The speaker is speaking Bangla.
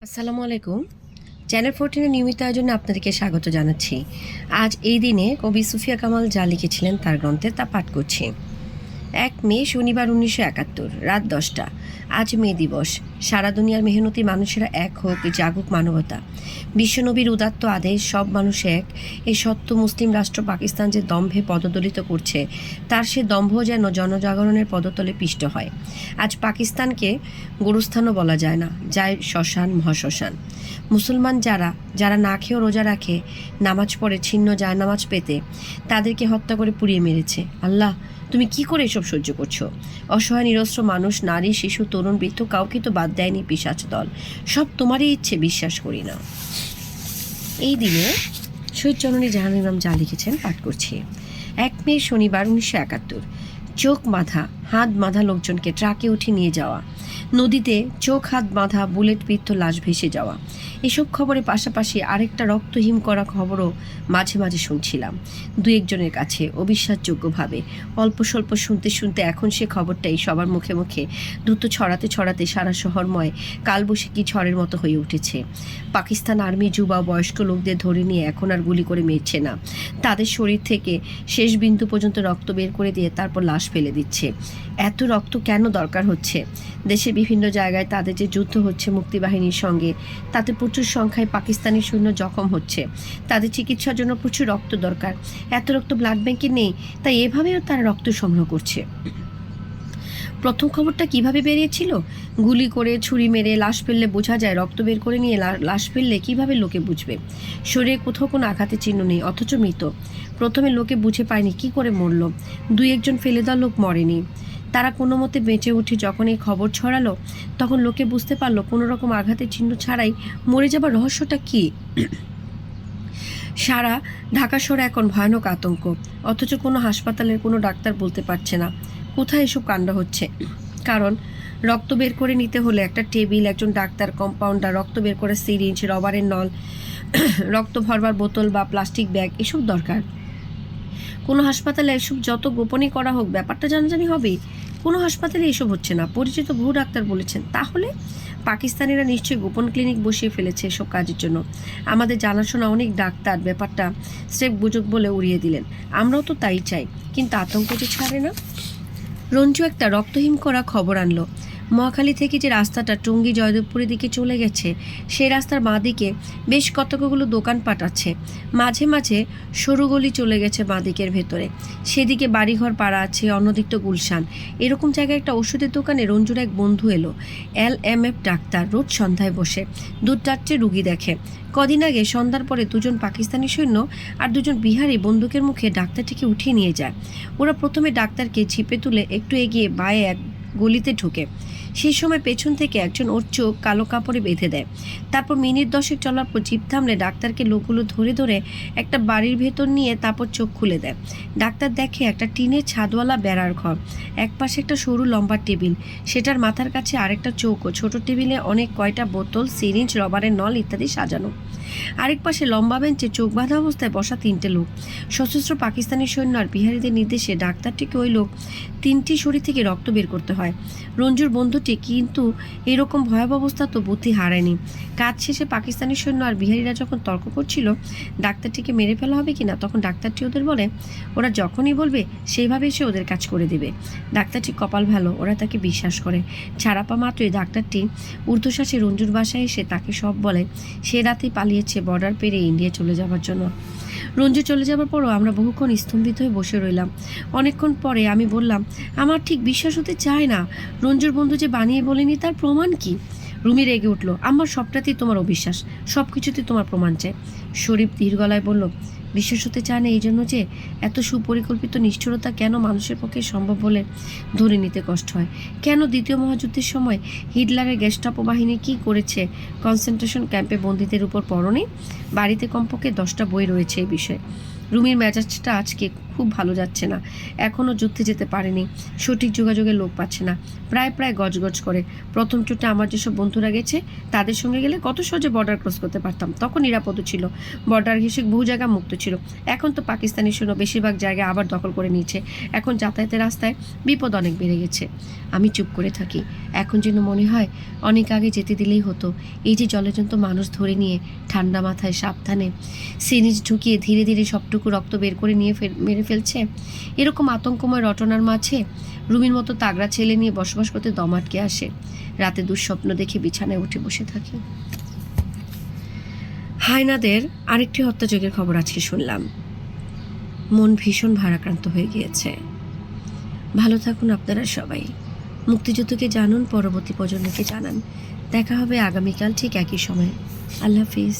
আসসালামু আলাইকুম। চ্যানেল 14 নিয়মিত আয়োজনে আপনাদেরকে স্বাগত জানাচ্ছি। আজ এই দিনে কবি সুফিয়া কামাল যা লিখেছিলেন তার গ্রন্থে তা পাঠ করছি। 1 মে শনিবার 1971 রাত 10টা। আজ মে দিবস। সারা দুনিয়ার মেহনতি মানুষেরা এক হোক, জাগুক মানবতা। বিশ্বনবীর উদাত্ত আদেশ, সব মানুষ এক। এই সত্য মুসলিম রাষ্ট্র পাকিস্তান যে দম্ভে পদদলিত করছে, তার সে দম্ভ যেন জনজাগরণের পদতলে পিষ্ট হয়। আজ পাকিস্তানকে গোরস্থানও বলা যায় না, যায় শ্মশান, মহাশ্মশান। মুসলমান যারা না খেয়েও রোজা রাখে, নামাজ পড়ে ছিন্ন যায় নামাজ পেতে, তাদেরকে হত্যা করে পুড়িয়ে মেরেছে। আল্লাহ, তুমি কি করে এসব সহ্য করছো? অসহায় নিরস্ত্র মানুষ, নারী, শিশু, তরুণ, বৃদ্ধ, কাউকে তো বাদ দেয়নি পিশাচ দল। সব তোমারই ইচ্ছে, বিশ্বাস করি না। এই দিনে শহীদ জননী জাহানারা যা লিখেছেন পাঠ করছি। 1 মে শনিবার 1971। চোখ বাঁধা, হাত বাঁধা লোকজনকে ট্রাকে উঠে নিয়ে যাওয়া, নদীতে চোখ হাত বাঁধা বুলেট বিদ্ধ লাশ ভেসে যাওয়া, এসব খবরের পাশাপাশি আরেকটা রক্তহীন করা খবরও মাঝে মাঝে শুনছিলাম দু একজনের কাছে অবিশ্বাসযোগ্যভাবে। অল্প স্বল্প শুনতে শুনতে এখন সে খবরটাই সবার মুখে মুখে দ্রুত ছড়াতে ছড়াতে সারা শহরময় কালবৈশাখী ঝড়ের মতো হয়ে উঠেছে। পাকিস্তান আর্মি যুবা বয়স্ক লোকদের ধরে নিয়ে এখন আর গুলি করে মেরছে না, তাদের শরীর থেকে শেষ বিন্দু পর্যন্ত রক্ত বের করে দিয়ে তারপর লাশ ফেলে দিচ্ছে। এত রক্ত কেন দরকার হচ্ছে? দেশের বিভিন্ন জায়গায় তাদের যে যুদ্ধ হচ্ছে মুক্তিবাহিনীর সঙ্গে, তাতে প্রচুর সংখ্যায় পাকিস্তানি সৈন্য জখম হচ্ছে, তাদের চিকিৎসার জন্য প্রচুর রক্ত দরকার। এত রক্ত ব্লাড ব্যাংকে নেই, তাই এভাবেও তারা রক্ত সংগ্রহ করছে। প্রথম খবরটা কিভাবে বেরিয়েছিল? গুলি করে, ছুরি মেরে লাশ ফেললে বোঝা যায়, রক্ত বের করে নিয়ে লাশ ফেললে কিভাবে লোকে বুঝবে? শরীরে কোথাও কোনো আঘাতের চিহ্ন নেই, অথচ মৃত। প্রথমে লোকে বুঝে পায়নি কি করে মরল। দুই একজন ফেলে দেওয়া লোক মরেনি, তারা কোনো মতে বেঁচে উঠে যখন এই খবর ছড়ালো, তখন লোকে বুঝতে পারলো কোনো রকম আঘাতের চিহ্ন ছাড়াই মরে যাবার রহস্যটা কী। সারা ঢাকা শহরে এখন ভয়ানক আতঙ্ক, অথচ কোনো হাসপাতালের কোনো ডাক্তার বলতে পারছে না কোথায় এসব কাণ্ড হচ্ছে। কারণ রক্ত বের করে নিতে হলে একটা টেবিল, একজন ডাক্তার, কম্পাউন্ডার, রক্ত বের করে সিরিঞ্জ, রবারের নল, রক্ত ভরবার বোতল বা প্লাস্টিক ব্যাগ, এসব দরকার। কোনো হাসপাতালে এসব যত গোপনই করা হোক, ব্যাপারটা জানাজানি হবেই। কোনো হাসপাতালে এসব হচ্ছে না, পরিচিত বহু ডাক্তার বলেছেন। তাহলে পাকিস্তানিরা নিশ্চয়ই গোপন ক্লিনিক বসিয়ে ফেলেছে এসব কাজের জন্য। আমাদের জানাশোনা অনেক ডাক্তার ব্যাপারটা স্রেফ গুজব বলে উড়িয়ে দিলেন। আমরাও তো তাই চাই, কিন্তু আতঙ্ক যে ছাড়ে না। রঞ্জু একটা রক্তহীন করা খবর আনলো। মহাখালী থেকে যে রাস্তাটা টঙ্গী জয়দেবপুরের দিকে চলে গেছে, সেই রাস্তার বাঁ দিকে বেশ কতকগুলো দোকানপাট আছে। মাঝে মাঝে সরু গলি চলে গেছে বাঁ দিকের ভেতরে, সেদিকে বাড়িঘর পাড়া আছে, অন্যদিক তো গুলশান। এরকম জায়গায় একটা ওষুধের দোকানে রঞ্জুর এক বন্ধু এলো। LMF ডাক্তার, রোজ সন্ধ্যায় বসে 2-4টে রুগী দেখে। কদিন আগে সন্ধ্যার পরে দুজন পাকিস্তানি সৈন্য আর দুজন বিহারি বন্দুকের মুখে ডাক্তারটিকে উঠিয়ে নিয়ে যায়। ওরা প্রথমে ডাক্তারকে ঝিপে তুলে একটু এগিয়ে বাঁয়ে এক গলিতে ঢুকে। সেই সময় পেছন থেকে একজন ওর চোখ কালো কাপড়ে বেঁধে দেয়। তারপর মিনিট 10 চলার পর জিপ থামলে ডাক্তারকে লোকগুলো ধরে ধরে একটা বাড়ির ভেতর নিয়ে তারপর চোখ খুলে দেয়। ডাক্তার দেখে একটা টিনের ছাদওয়ালা বেড়ার ঘর, এক পাশে একটা সরু লম্বা টেবিল, সেটার মাথার কাছে আরেকটা চৌকো, ছোট টেবিলে অনেক কয়টা বোতল, সিরিঞ্জ, রবারের নল ইত্যাদি সাজানো। আরেক পাশে লম্বা বেঞ্চে চোখ বাঁধা অবস্থায় বসা 3টে লোক। সশস্ত্র পাকিস্তানি সৈন্য আর বিহারিদের নির্দেশে ডাক্তারটিকে ওই লোক 3টি শরীর থেকে রক্ত বের করতে হয়। রঞ্জুর বন্ধুটি কিন্তু এরকম ভয়াবহ অবস্থা তো বুদ্ধি হারায়নি। কাজ শেষে পাকিস্তানি সৈন্য আর বিহারিরা যখন তর্ক করছিল ডাক্তারটিকে মেরে ফেলা হবে কিনা, তখন ডাক্তারটি ওদের বলে ওরা যখনই বলবে সেইভাবেই সে ওদের কাজ করে দেবে। ডাক্তারটি কপাল ভালো, ওরা তাকে বিশ্বাস করে। ছাড়া পা মাত্রই ডাক্তারটি ঊর্ধ্বশ্বাসে রঞ্জুর বাসায় এসে তাকে সব বলে। সে রাতেই পালিয়েছে বর্ডার পেরিয়ে ইন্ডিয়া চলে যাওয়ার জন্য। রঞ্জু চলে যাবার পরও আমরা বহুক্ষণ স্তম্ভিত হয়ে বসে রইলাম। অনেকক্ষণ পরে আমি বললাম, আমার ঠিক বিশ্বাস হতে চায় না, রঞ্জুর বন্ধু যে বানিয়ে বলেনি তার প্রমাণ কি? রুমি রেগে উঠল, আমার সবটাতেই তোমার অবিশ্বাস, সব কিছুতেই তোমার প্রমাণ চাই। শরীফ ধীর গলায় বলল, বিশ্বাস হতে চায় না এই জন্য যে এত সুপরিকল্পিত নিষ্ঠুরতা কেন মানুষের পক্ষে সম্ভব বলে ধরে নিতে কষ্ট হয়। কেন দ্বিতীয় মহাযুদ্ধের সময় হিটলারের গেস্টাপো বাহিনী কী করেছে কনসেন্ট্রেশন ক্যাম্পে বন্দীদের উপর পড়নি? বাড়িতে কমপক্ষে 10টা বই রয়েছে এই বিষয়ে। রুমির মেজাজটা আজকে খুব ভালো যাচ্ছে না, এখনও যুদ্ধে যেতে পারেনি, সঠিক যোগাযোগের লোক পাচ্ছে না, প্রায় গজগজ করে। প্রথম চোটে আমার যেসব বন্ধুরা গেছে তাদের সঙ্গে গেলে কত সহজে বর্ডার ক্রস করতে পারতাম, তখন নিরাপদ ছিল, বর্ডার ঘেঁষে বহু জায়গা মুক্ত ছিল। এখন তো পাকিস্তানি সৈন্য বেশিরভাগ জায়গায় আবার দখল করে নিয়েছে, এখন যাতায়াতের রাস্তায় বিপদ অনেক বেড়ে গেছে। আমি চুপ করে থাকি, এখন যেন মনে হয় অনেক আগে যেতে দিলেই হতো। এই যে জলজন্ত মানুষ ধরে নিয়ে ঠান্ডা মাথায় সাবধানে সিরিঞ্জ ঢুকিয়ে ধীরে ধীরে সবটুকু রক্ত বের করে নিয়ে মেরে ফেলছে, এরকম আতঙ্কময় রটনার মাঝে রুমির মতো তাগড়া ছেলে নিয়ে বসবাস করতে দম আটকে আসে। রাতে দুঃস্বপ্ন দেখে বিছানায় উঠে বসে থাকি। হায়নাদের আরেকটি হত্যাযজ্ঞের খবর আজকে শুনলাম, মন ভীষণ ভারাক্রান্ত হয়ে গিয়েছে। ভালো থাকুন আপনারা সবাই, মুক্তিযুদ্ধকে জানুন, পরবর্তী প্রজন্মকে জানান। দেখা হবে আগামীকাল ঠিক একই সময়ে। আল্লাহ হাফিজ।